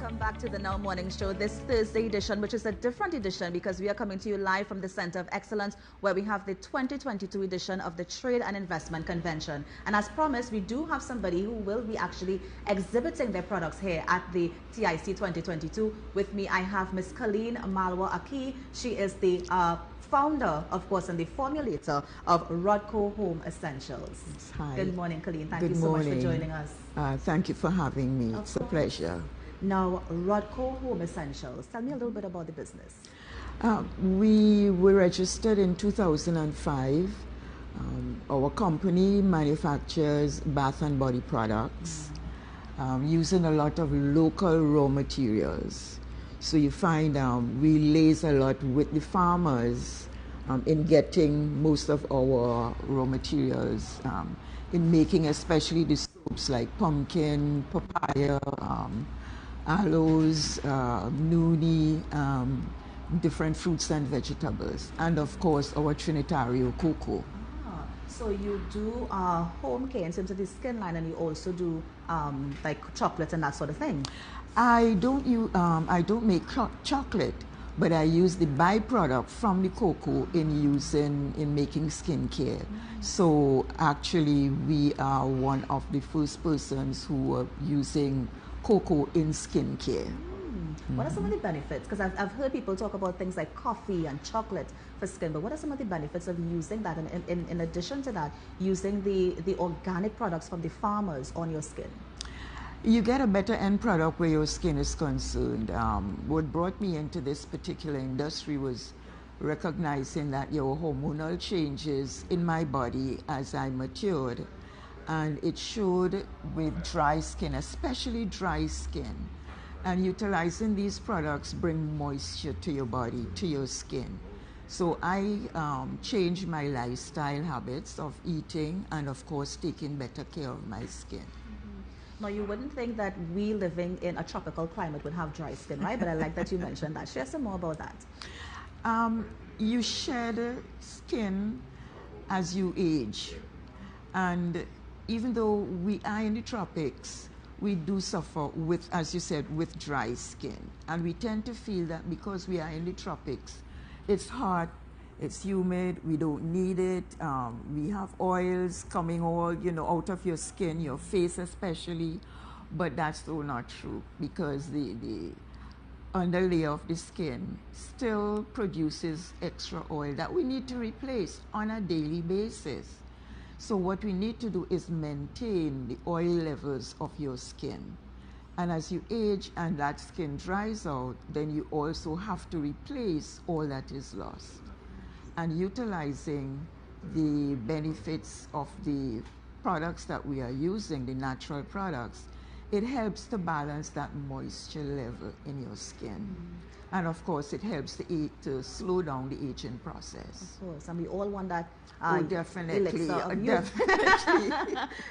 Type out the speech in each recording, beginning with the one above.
welcome back to the Now Morning Show, this Thursday edition, which is a different edition because we are coming to you live from the Center of Excellence, where we have the 2022 edition of the Trade and Investment Convention. And as promised, we do have somebody who will be actually exhibiting their products here at the TIC 2022. With me, I have Miss Colleen Malwah-Aqui. She is the founder, of course, and the formulator of Rodco Home Essentials. Hi. Good morning, Colleen. Thank you so much for joining us. Thank you for having me. It's a pleasure. Now, Rodco Home Essentials. Tell me a little bit about the business. We were registered in 2005. Our company manufactures bath and body products using a lot of local raw materials. So you find we liaise a lot with the farmers in getting most of our raw materials, in making especially the soaps like pumpkin, papaya, aloes, nuni, different fruits and vegetables, and of course our Trinitario cocoa. So you do home care in terms of the skin line, and you also do like chocolate and that sort of thing. I don't make chocolate, but I use the byproduct from the cocoa in making skincare. So actually, we are one of the first persons who are using cocoa in skincare. What are some of the benefits? Because I've heard people talk about things like coffee and chocolate for skin, but what are some of the benefits of using that, and in addition to that, using the organic products from the farmers on your skin? You get a better end product where your skin is concerned. What brought me into this particular industry was recognizing that your hormonal changes in my body as I matured, and it showed with dry skin, especially dry skin. And utilizing these products bring moisture to your body, to your skin. So I changed my lifestyle habits of eating and of course taking better care of my skin. Now, you wouldn't think that we living in a tropical climate would have dry skin, right? But I like that you mentioned that. Share some more about that. You shed skin as you age. And even though we are in the tropics, we do suffer with, as you said, with dry skin. And we tend to feel that because we are in the tropics, it's hot, it's humid, we don't need it. We have oils coming all, out of your skin, your face especially. But that's so not true, because the underlayer of the skin still produces extra oil that we need to replace on a daily basis. So what we need to do is maintain the oil levels of your skin. And as you age and that skin dries out, then you also have to replace all that is lost. And utilizing the benefits of the products that we are using, the natural products, it helps to balance that moisture level in your skin. And of course, it helps to slow down the aging process. Of course, and we all want that. Definitely.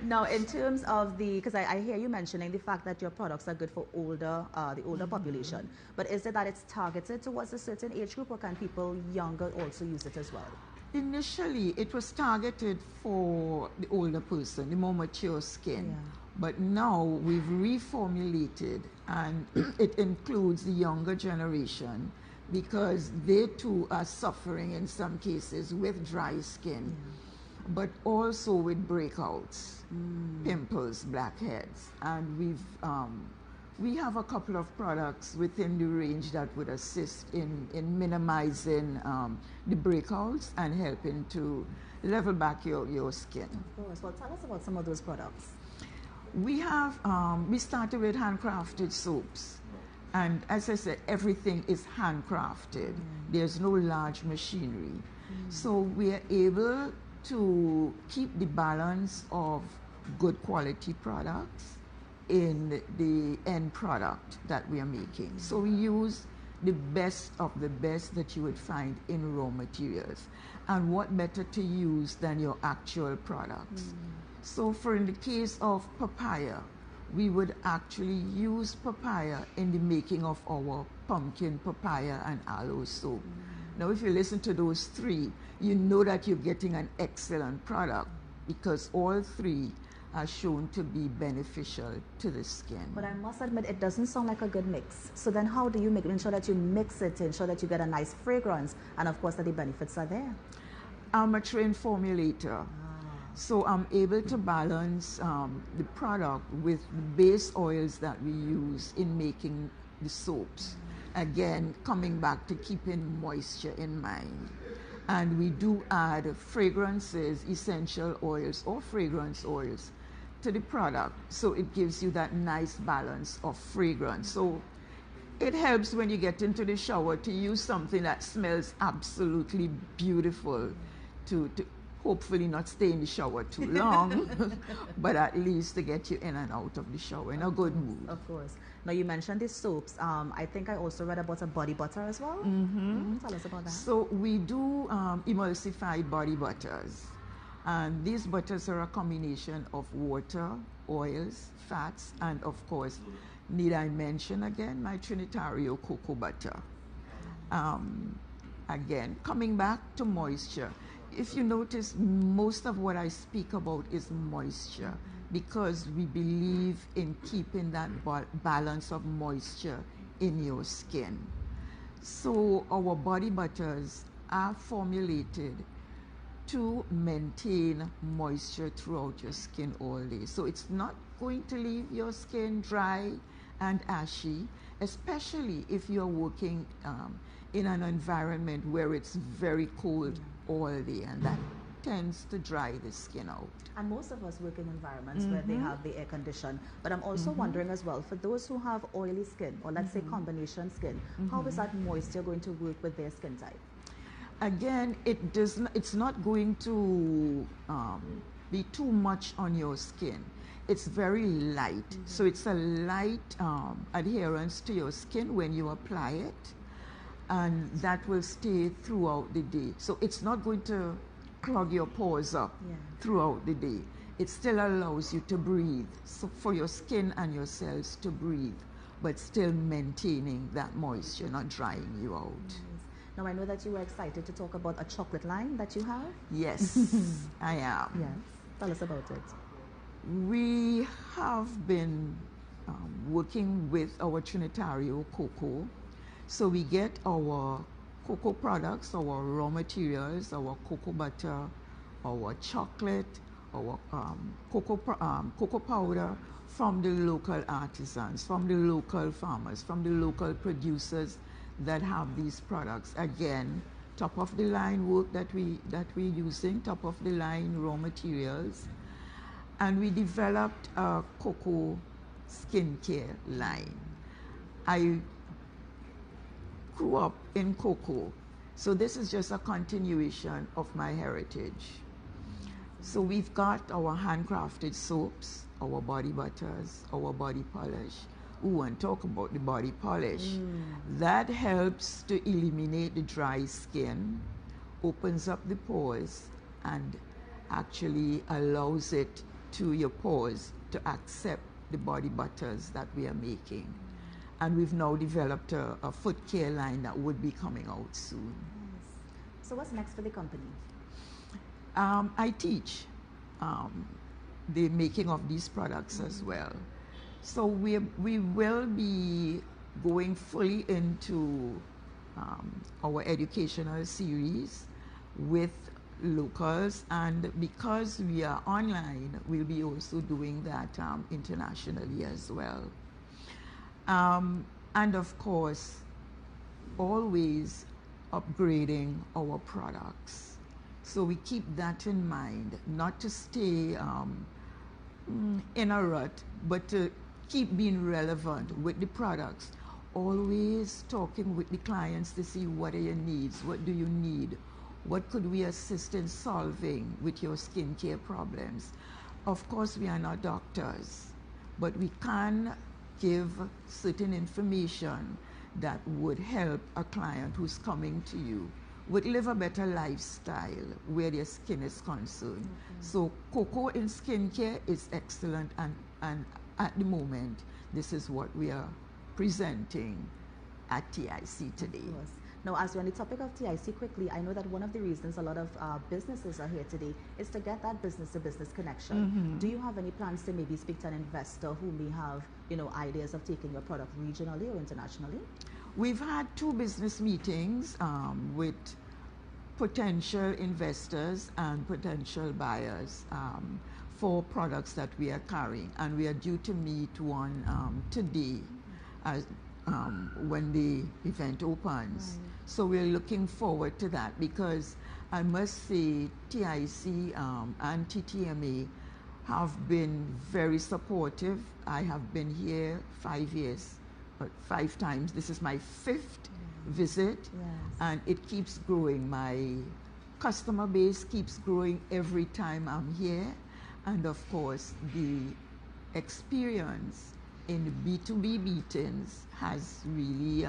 Now, in terms of because I hear you mentioning the fact that your products are good for the older population, but is it that it's targeted towards a certain age group, or can people younger also use it as well? Initially, it was targeted for the older person, the more mature skin. Yeah. But now we've reformulated, and it includes the younger generation, because they too are suffering in some cases with dry skin, but also with breakouts, pimples, blackheads. And we have a couple of products within the range that would assist in minimizing the breakouts and helping to level back your skin. Of course. Well, tell us about some of those products. We have, we started with handcrafted soaps. And as I said, everything is handcrafted. There's no large machinery. So we are able to keep the balance of good quality products in the end product that we are making. So we use the best of the best that you would find in raw materials. And what better to use than your actual products? So in the case of papaya, we would actually use papaya in the making of our pumpkin, papaya, and aloe soap. Now, if you listen to those three, you know that you're getting an excellent product, because all three are shown to be beneficial to the skin. But I must admit, it doesn't sound like a good mix. So then how do you make it? Ensure that you mix it, ensure that you get a nice fragrance, and of course that the benefits are there. I'm a trained formulator. So I'm able to balance the product with the base oils that we use in making the soaps. Again, coming back to keeping moisture in mind. And we do add fragrances, essential oils or fragrance oils to the product. So it gives you that nice balance of fragrance. So it helps when you get into the shower to use something that smells absolutely beautiful to hopefully not stay in the shower too long, but at least to get you in and out of the shower in a good mood. Of course. Now you mentioned the soaps. I think I also read about a body butter as well. Tell us about that. So we do emulsified body butters. And these butters are a combination of water, oils, fats, and of course, need I mention again, my Trinitario cocoa butter. Again, coming back to moisture. If you notice, most of what I speak about is moisture because we believe in keeping that balance of moisture in your skin. So our body butters are formulated to maintain moisture throughout your skin all day. So it's not going to leave your skin dry and ashy, especially if you're working in an environment where it's very cold all day, and that tends to dry the skin out. And most of us work in environments where they have the air condition. But I'm also wondering as well, for those who have oily skin, or let's say combination skin, how is that moisture going to work with their skin type? Again, it's not going to be too much on your skin. It's very light. So it's a light adherence to your skin when you apply it, and that will stay throughout the day. So it's not going to clog your pores up throughout the day. It still allows you to breathe, so for your skin and your cells to breathe, but still maintaining that moisture, not drying you out. Now I know that you were excited to talk about a chocolate line that you have. Yes, I am. Yes, tell us about it. We have been working with our Trinitario cocoa. So we get our cocoa products, our raw materials, our cocoa butter, our chocolate, our cocoa powder from the local artisans, from the local farmers, from the local producers that have these products. Again, top of the line work that we're using, top of the line raw materials. And we developed a cocoa skincare line. I grew up in cocoa, so this is just a continuation of my heritage. So we've got our handcrafted soaps, our body butters, our body polish. Ooh, and talk about the body polish. That helps to eliminate the dry skin, opens up the pores, and actually allows it to your pores to accept the body butters that we are making. And we've now developed a foot care line that would be coming out soon. Yes. So what's next for the company? I teach the making of these products as well. So we will be going fully into our educational series with locals, and because we are online, we'll be also doing that internationally as well. And of course, always upgrading our products. So we keep that in mind, not to stay in a rut, but to keep being relevant with the products. Always talking with the clients to see what are your needs, what do you need, what could we assist in solving with your skincare problems. Of course, we are not doctors, but we can give certain information that would help a client who's coming to you would live a better lifestyle where their skin is concerned. So cocoa in skincare is excellent, and at the moment, this is what we are presenting at TIC today. Of course. Now, as we're on the topic of TIC quickly, I know that one of the reasons a lot of businesses are here today is to get that business-to-business connection. Do you have any plans to maybe speak to an investor who may have, ideas of taking your product regionally or internationally? We've had 2 business meetings with potential investors and potential buyers for products that we are carrying, and we are due to meet one today as when the event opens. Right. So we're looking forward to that, because I must say TIC and TTMA have been very supportive. I have been here 5 years, but 5 times. This is my 5th visit, and it keeps growing. My customer base keeps growing every time I'm here, and of course the experience in B2B meetings has really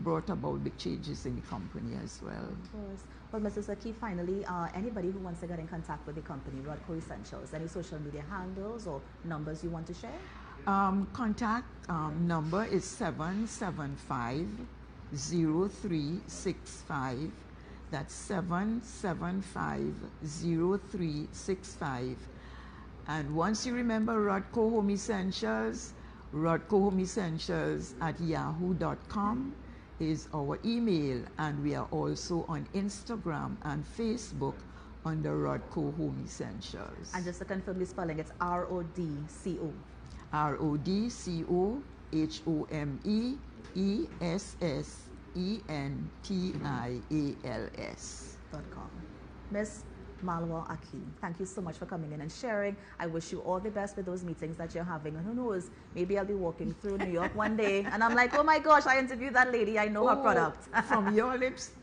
brought about big changes in the company as well. Of course. Well, Mrs. Aqui, finally, anybody who wants to get in contact with the company, Rodco Essentials, any social media handles or numbers you want to share? Contact number is 775-0365. That's 775-0365. And once you remember Rodco Home Essentials, rodcohomeessentials@yahoo.com is our email, and we are also on Instagram and Facebook under Rodco Home Essentials. And just to confirm the spelling, it's RODCO. RODCOHOMEESSENTIALS.com. Miss Malwah-Aqui, thank you so much for coming in and sharing. I wish you all the best with those meetings that you're having. And who knows, maybe I'll be walking through New York one day and I'm like, oh my gosh, I interviewed that lady. I know her product. From your lips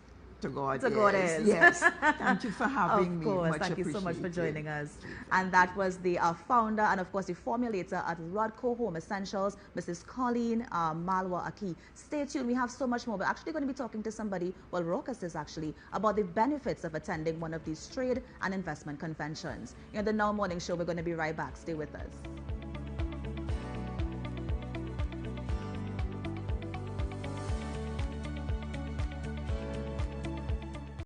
to God. To God is. Yes. Thank you for having me. Of course. Thank you so much for joining us. And that was the founder and, of course, the formulator at Rodco Home Essentials, Mrs. Colleen Malwah-Aqui. Stay tuned. We have so much more. We're actually going to be talking to somebody, well, Raucus is actually, about the benefits of attending one of these trade and investment conventions. In the Now Morning Show, we're going to be right back. Stay with us.